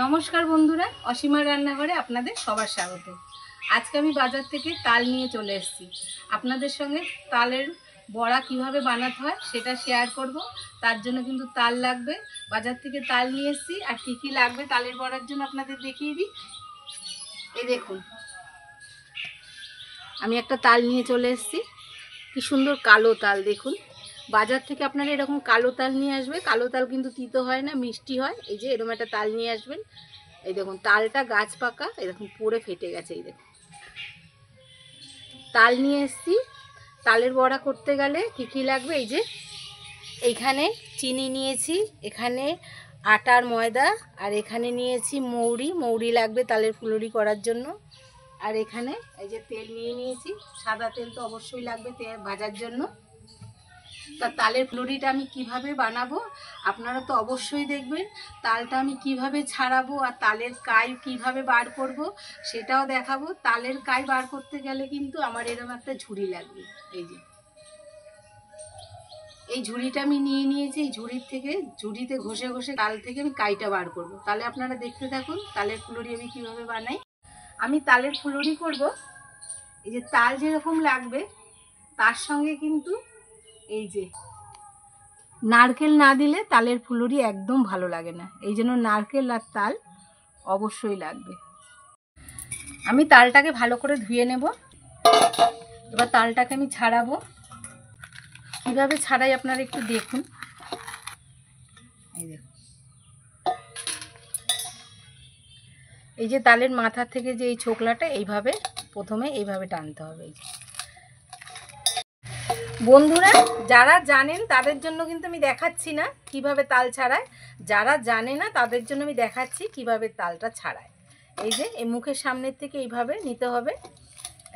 নমস্কার বন্ধুরা, অসীমার রান্নাঘরে আপনাদের সবার স্বাগত। আজকে আমি বাজার থেকে তাল নিয়ে চলে এসেছি। আপনাদের সঙ্গে তালের বড়া কিভাবে বানাতে হয় সেটা শেয়ার করব। তার জন্য কিন্তু তাল লাগবে, বাজার থেকে তাল নিয়ে এসেছি। আর কী কী লাগবে তালের বড়ার জন্য আপনাদের দেখিয়ে দিই। এই দেখুন, আমি একটা তাল নিয়ে চলে এসেছি। কি সুন্দর কালো তাল, দেখুন। বাজার থেকে আপনারা এরকম কালো তাল নিয়ে আসবে। কালো তাল কিন্তু তিতো হয় না, মিষ্টি হয়। এই যে এরকম একটা তাল নিয়ে আসবেন। এই দেখুন, তালটা গাছ পাকা, এরকম পড়ে ফেটে গেছে। এই দেখুন, তাল নিয়ে এসেছি। তালের বড়া করতে গেলে কী কী লাগবে, এই যে এইখানে চিনি নিয়েছি, এখানে আটার ময়দা, আর এখানে নিয়েছি মৌরি লাগবে তালের ফুলুরি করার জন্য। আর এখানে এই যে তেল নিয়ে নিয়েছি, সাদা তেল তো অবশ্যই লাগবে তেল ভাজার জন্য। তা তালের ফুলুরিটা আমি কিভাবে বানাবো আপনারা তো অবশ্যই দেখবেন। তালটা আমি কিভাবে ছাড়াবো আর তালের কাই কিভাবে বার করব সেটাও দেখাবো। তালের কাই বার করতে গেলে কিন্তু আমার এরকম একটা ঝুড়ি লাগবে। এই যে এই ঝুড়িটা আমি নিয়ে নিয়েছি। এই ঝুড়িতে ঘষে ঘষে তাল থেকে আমি কাইটা বার করব। তাহলে আপনারা দেখতে থাকুন তালের ফুলুরি আমি কিভাবে বানাই। আমি তালের ফুলুরি করব। এই যে তাল যেরকম লাগবে তার সঙ্গে কিন্তু এই যে নারকেল না দিলে তালের ফুলুরি একদম ভালো লাগে না। এই জন্য নারকেল আর তাল অবশ্যই লাগবে। আমি তালটাকে ভালো করে ধুয়ে নেব। এবার তালটাকে আমি ছাড়াবো। কিভাবে ছাড়াই আপনারা একটু দেখুন। এই দেখুন, এই যে তালের মাথা থেকে যে এই ছোকলাটা এইভাবে প্রথমে এইভাবে টানতে হবে। এই যে বন্ধুরা, যারা জানেন তাদের জন্য কিন্তু আমি দেখাচ্ছি না কিভাবে তাল ছাড়ায়। যারা জানে না তাদের জন্য আমি দেখাচ্ছি কিভাবে তালটা ছাড়ায়। এই যে এই মুখের সামনের থেকে এইভাবে নিতে হবে।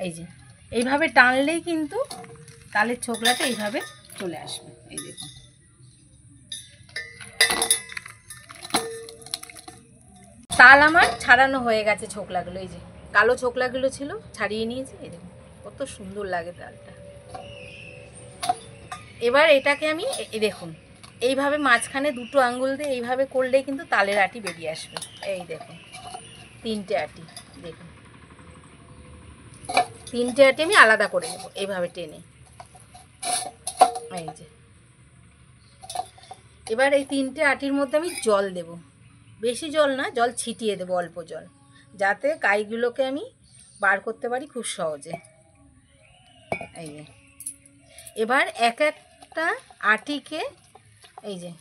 এই যে এইভাবে টানলেই কিন্তু তালের ছোকলাটা এইভাবে চলে আসবে। এই দেখুন, তাল আমার ছাড়ানো হয়ে গেছে। ছোকলাগুলো এই যে কালো ছোকলাগুলো ছিল, ছাড়িয়ে নিয়েছি। এই দেখুন কত সুন্দর লাগে তালটা। এবার এটাকে আমি দেখুন এইভাবে মাঝখানে দুটো আঙ্গুল দিয়ে এইভাবে করলেই কিন্তু তালের আটি বেরিয়ে আসবে। এই দেখুন, তিনটে আটি, দেখুন তিনটে আটি আমি আলাদা করে নেব এইভাবে টেনে। এই যে এবার এই তিনটে আটির মধ্যে আমি জল দেব। বেশি জল না, জল ছিটিয়ে দেবো, অল্প জল, যাতে কাইগুলোকে আমি বার করতে পারি খুব সহজে। এই যে এবার এক একটা আটিকে এই যে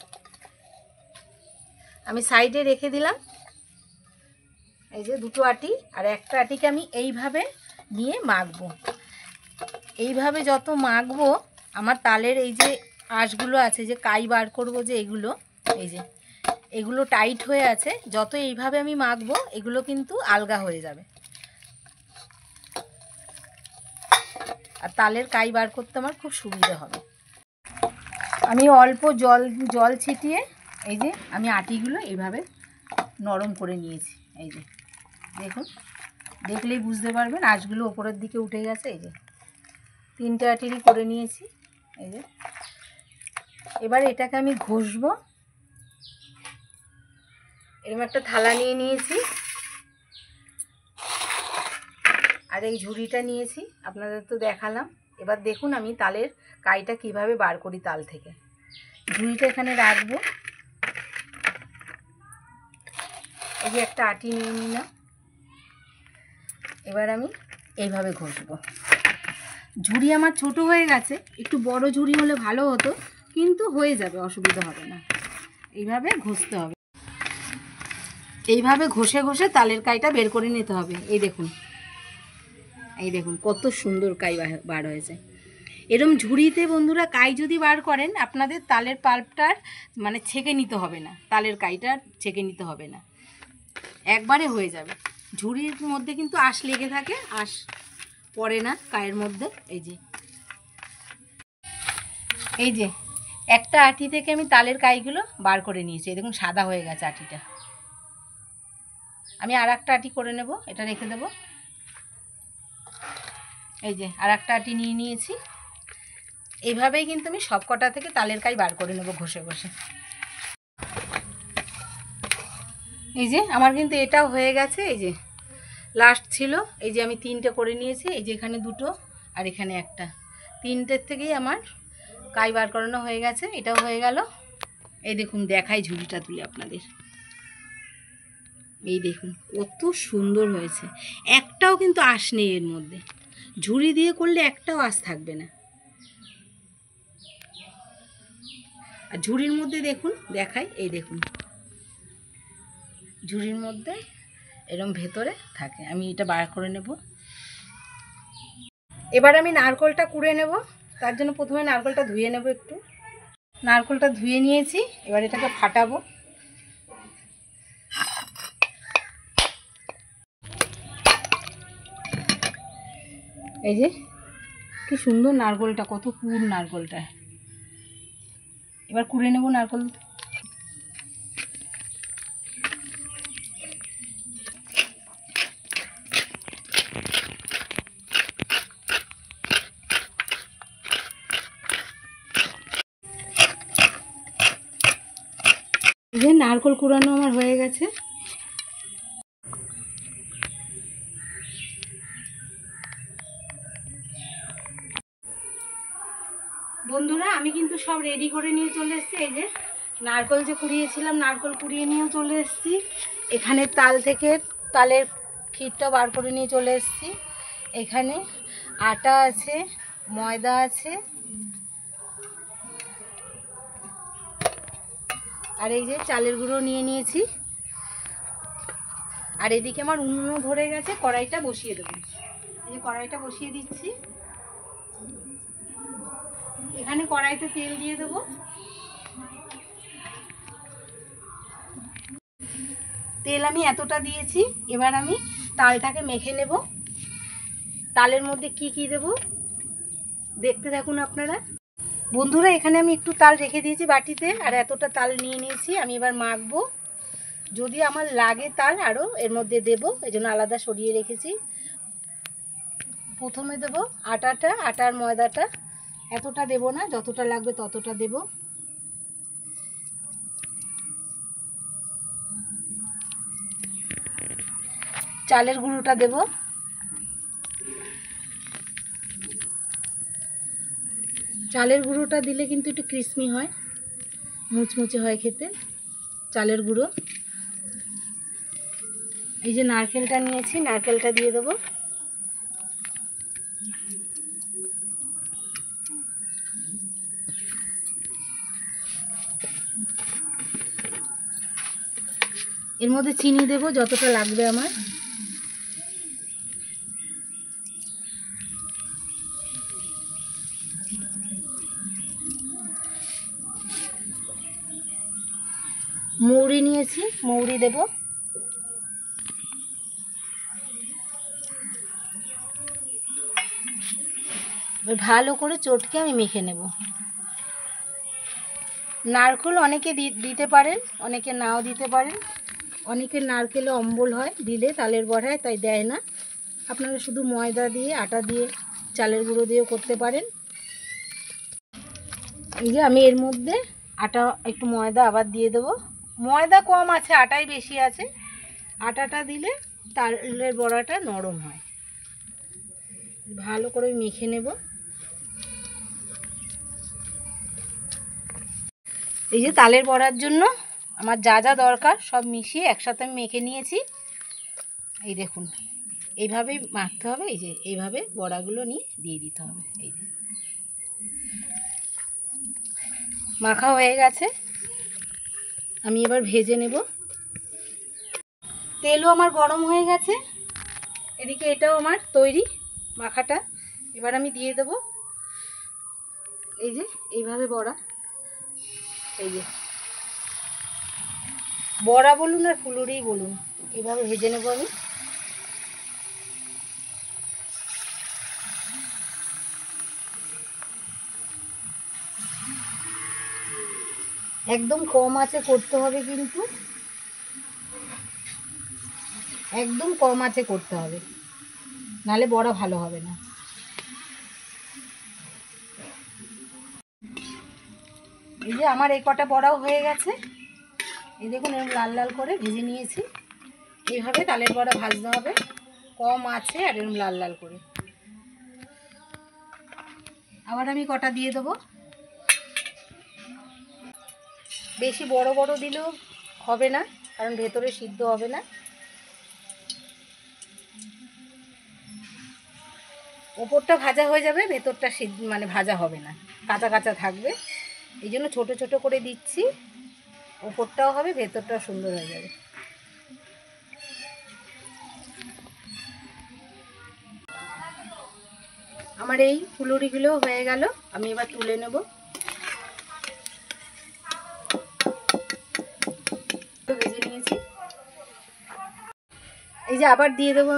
আমি সাইডে রেখে দিলাম। এই যে দুটো আটি, আর একটা আটিকে আমি এইভাবে নিয়ে মাখবো। এইভাবে যত মাখবো আমার তালের এই যে আঁশগুলো আছে, যে কাই বার করবো যে এগুলো, এই যে এগুলো টাইট হয়ে আছে, যত এইভাবে আমি মাখবো এগুলো কিন্তু আলগা হয়ে যাবে। আর তালের কাই বার করতে আমার খুব সুবিধা হবে। আমি অল্প জল ছিটিয়ে এই যে আমি আটিগুলো এইভাবে নরম করে নিয়েছি। এই যে দেখুন, দেখলেই বুঝতে পারবেন আঁশগুলো ওপরের দিকে উঠে গেছে। এই যে তিনটে আটিরই করে নিয়েছি। এই যে এবার এটাকে আমি ঘষবো। এরকম একটা থালা নিয়ে নিয়েছি, আর এই ঝুড়িটা নিয়েছি, আপনাদের তো দেখালাম। এবার দেখুন আমি তালের কাইটা কিভাবে বার করি তাল থেকে। ঝুড়িটা এখানে রাখবো। এই যে একটা আটি নিয়ে নিলাম। এবার আমি এইভাবে ঘষবো। ঝুড়ি আমার ছোট হয়ে গেছে, একটু বড় ঝুড়ি হলে ভালো হতো, কিন্তু হয়ে যাবে, অসুবিধা হবে না। এইভাবে ঘষতে হবে। এইভাবে ঘষে ঘষে তালের কাইটা বের করে নিতে হবে। এই দেখুন, এই দেখুন কত সুন্দর কাই বার হয়েছে। এরম ঝুড়িতে বন্ধুরা কাই যদি বার করেন আপনাদের তালের পাল্পটার মানে ছেঁকে নিতে হবে না, তালের কাইটা ছেঁকে নিতে হবে না, একবারে হয়ে যাবে। ঝুড়ির মধ্যে কিন্তু আঁশ লেগে থাকে, আঁশ পড়ে না গায়ের মধ্যে। এই যে একটা আঁটি থেকে আমি তালের কাইগুলো বার করে নিয়েছি। এই দেখুন সাদা হয়ে গেছে আঁটিটা। আমি আর একটা আঁটি করে নেব, এটা রেখে দেব। এই যে আর একটা আঁটি নিয়ে নিয়েছি। এইভাবেই কিন্তু আমি সব কটা থেকে তালের কাই বার করে নেব ঘষে ঘষে। এই যে আমার কিন্তু এটাও হয়ে গেছে। এই যে লাস্ট ছিল, এই যে আমি 3টে করে নিয়েছি। এই যে এখানে 2টো আর এখানে একটা, 3টের থেকেই আমার কাই বার করানো হয়ে গেছে। এটাও হয়ে গেল। এই দেখুন দেখাই ঝুড়িটা তুলে আপনাদের। এই দেখুন কত সুন্দর হয়েছে, একটাও কিন্তু আঁশ নেই এর মধ্যে। ঝুড়ি দিয়ে করলে একটাও আঁশ থাকবে না। আর ঝুড়ির মধ্যে দেখুন দেখাই, এই দেখুন ঝুড়ির মধ্যে এরকম ভেতরে থাকে। আমি এটা বার করে নেব। এবার আমি নারকেলটা কুড়ে নেব। তার জন্য প্রথমে নারকেলটা ধুয়ে নেব একটু। নারকেলটা ধুয়ে নিয়েছি, এবার এটাকে ফাটাবো। এই যে কি সুন্দর নারকেলটা, কত পুর নারকেলটা। এবার কুড়ে নেব নারকেল। এই যে নারকেল কুড়ানো আমার হয়ে গেছে। বন্ধুরা আমি কিন্তু সব রেডি করে নিয়ে চলে এসেছি। এই যে নারকেল যে কুড়িয়েছিলাম, নারকেল কুড়িয়ে নিয়েও চলে এসেছি। এখানে তাল থেকে তালের ক্ষীরটা বার করে নিয়ে চলে এসেছি। এখানে আটা আছে, ময়দা আছে, আর এই যে চালের গুঁড়ো নিয়ে নিয়েছি। আর এদিকে আমার উনুনও ধরে গেছে, কড়াইটা বসিয়ে দেবো। এই যে কড়াইটা বসিয়ে দিচ্ছি। এখানে কড়াইতে তেল দিয়ে দেবো। তেল আমি এতটা দিয়েছি। এবার আমি তালটাকে মেখে নেব। তালের মধ্যে কি কি দেব দেখতে থাকুন আপনারা। বন্ধুরা এখানে আমি একটু তাল রেখে দিয়েছি বাটিতে, আর এতটা তাল নিয়ে নিয়েছি। আমি এবার মাখবো। যদি আমার লাগে তাল আরও এর মধ্যে দেব, এই জন্য আলাদা সরিয়ে রেখেছি। প্রথমে দেব আটাটা, আটার ময়দাটা এতটা দেব না, যতটা লাগবে ততটা দেব। চালের গুঁড়োটা দেব। চালের গুঁড়োটা দিলে কিন্তু একটু ক্রিস্পি হয়, মুচমুচে হয় খেতে চালের গুঁড়ো। এই যে নারকেলটা নিয়েছি, নারকেলটা দিয়ে দেবো। এর মধ্যে চিনি দেব যতটা লাগবে আমার। মৌরি নিয়েছি, মৌরি দেব। ভালো করে চটকে আমি মেখে নেব। নারকেল অনেকে দিতে পারেন, অনেকে নাও দিতে পারেন। অনেকের নারকেলে অম্বল হয়, দিলে তালের বড়ায়, তাই দেয় না। আপনারা শুধু ময়দা দিয়ে, আটা দিয়ে, চালের গুঁড়ো দিয়েও করতে পারেন। এই যে আমি এর মধ্যে আটা একটু ময়দা আবার দিয়ে দেবো। ময়দা কম আছে, আটাই বেশি আছে। আটাটা দিলে তালের বড়াটা নরম হয়। ভালো করে মেখে নেব। এই যে তালের বড়ার জন্য আমার যা যা দরকার সব মিশিয়ে একসাথে আমি মেখে নিয়েছি। এই দেখুন এইভাবেই মাখতে হবে। এই যে এইভাবে বড়াগুলো নিয়ে দিয়ে দিতে হবে। এই যে মাখা হয়ে গেছে, আমি এবার ভেজে নেব। তেলও আমার গরম হয়ে গেছে। এদিকে এটাও আমার তৈরি মাখাটা। এবার আমি দিয়ে দেব। এই যে এইভাবে বড়া, এই যে বড়া বলুন আর ফুলুরি বলুন, এইভাবে ভেজে নেব আমি। একদম কম আঁচে করতে হবে, কিন্তু একদম কম আঁচে করতে হবে, নাহলে বড়া ভালো হবে না। এই যে আমার এই কটা বড়াও হয়ে গেছে, এই দেখুন এরকম লাল লাল করে ভেজে নিয়েছি। এইভাবে তালের বড়া ভাজতে হবে, কম আছে আর এরকম লাল লাল করে। আবার আমি কটা দিয়ে দেবো, বেশি বড় বড় দিলেও হবে না, কারণ ভেতরে সিদ্ধ হবে না। ওপরটা ভাজা হয়ে যাবে, ভেতরটা সিদ্ধ মানে ভাজা হবে না, কাঁচা কাঁচা থাকবে। এই জন্য ছোটো ছোটো করে দিচ্ছি, ওপরটাও হবে ভেতরটাও সুন্দর হয়ে যাবে। আমার এই ফুলুরিগুলো হয়ে গেল, আমি এবার তুলে নেব। ভেজে নিয়েছি, এই যে আবার দিয়ে দেবো।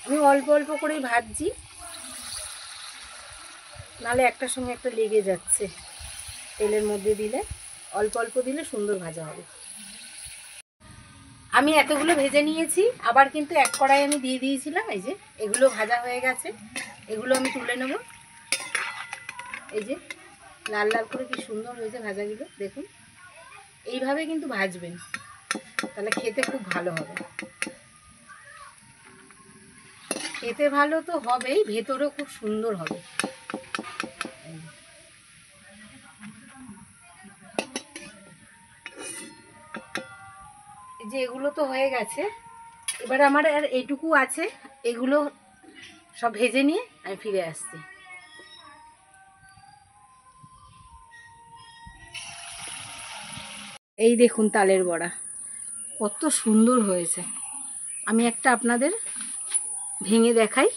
আমি অল্প অল্প করেই ভাজছি, নাহলে একটার সঙ্গে একটা লেগে যাচ্ছে। তেলের মধ্যে দিলে অল্প অল্প দিলে সুন্দর ভাজা হবে। আমি এতগুলো ভেজে নিয়েছি, আবার কিন্তু এক কড়াই আমি দিয়ে দিয়েছিলাম। এই যে এগুলো ভাজা হয়ে গেছে, এগুলো আমি তুলে নেব। এই যে লাল লাল করে কি সুন্দর হয়েছে ভাজাগুলো, দেখুন। এইভাবে কিন্তু ভাজবেন, তাহলে খেতে খুব ভালো হবে। খেতে ভালো তো হবেই, ভেতরেও খুব সুন্দর হবে। এই যে এগুলো তো হয়ে গেছে, এবার আমার আর এইটুকু আছে, এগুলো সব ভেজে নিয়ে আমি ফিরে আসছি। এই দেখুন তালের বড়া কত সুন্দর হয়েছে। আমি একটা আপনাদের ভেঙে দেখাই,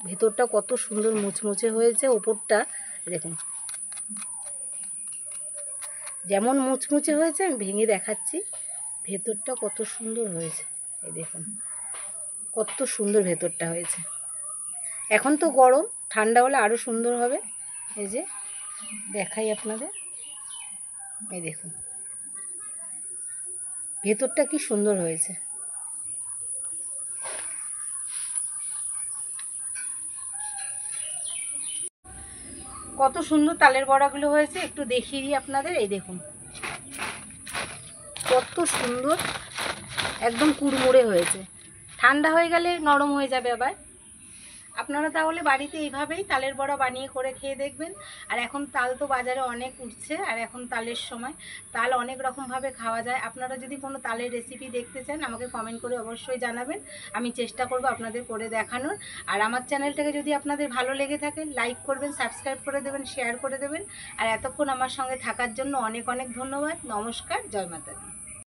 ভেতরটা কত সুন্দর মুচমুচে হয়েছে, ওপরটা দেখুন যেমন মুচমুচে হয়েছে, আমি ভেঙে দেখাচ্ছি ভেতরটা কত সুন্দর হয়েছে। এই দেখুন কত সুন্দর ভেতরটা হয়েছে। এখন তো গরম, ঠান্ডা হলে আরও সুন্দর হবে। এই যে দেখাই আপনাদের, এই দেখুন ভেতরটা কি সুন্দর হয়েছে। কত সুন্দর তালের বড়াগুলো হয়েছে, একটু দেখিয়ে দিই আপনাদের। এই দেখুন কত সুন্দর, একদম কুড়মুড়ে হয়েছে। ঠান্ডা হয়ে গেলে নরম হয়ে যাবে আবার। আপনারা তাহলে বাড়িতে এইভাবেই তালের বড়া বানিয়ে করে খেয়ে দেখবেন। আর এখন তাল তো বাজারে অনেক উঠছে, আর এখন তালের সময়, তাল অনেক রকমভাবে খাওয়া যায়। আপনারা যদি কোনো তালের রেসিপি দেখতে চান, আমাকে কমেন্ট করে অবশ্যই জানাবেন, আমি চেষ্টা করব আপনাদের করে দেখানোর। আর আমার চ্যানেলটাকে যদি আপনাদের ভালো লেগে থাকে, লাইক করবেন, সাবস্ক্রাইব করে দেবেন, শেয়ার করে দেবেন। আর এতক্ষণ আমার সঙ্গে থাকার জন্য অনেক অনেক ধন্যবাদ। নমস্কার, জয় মাতা দি।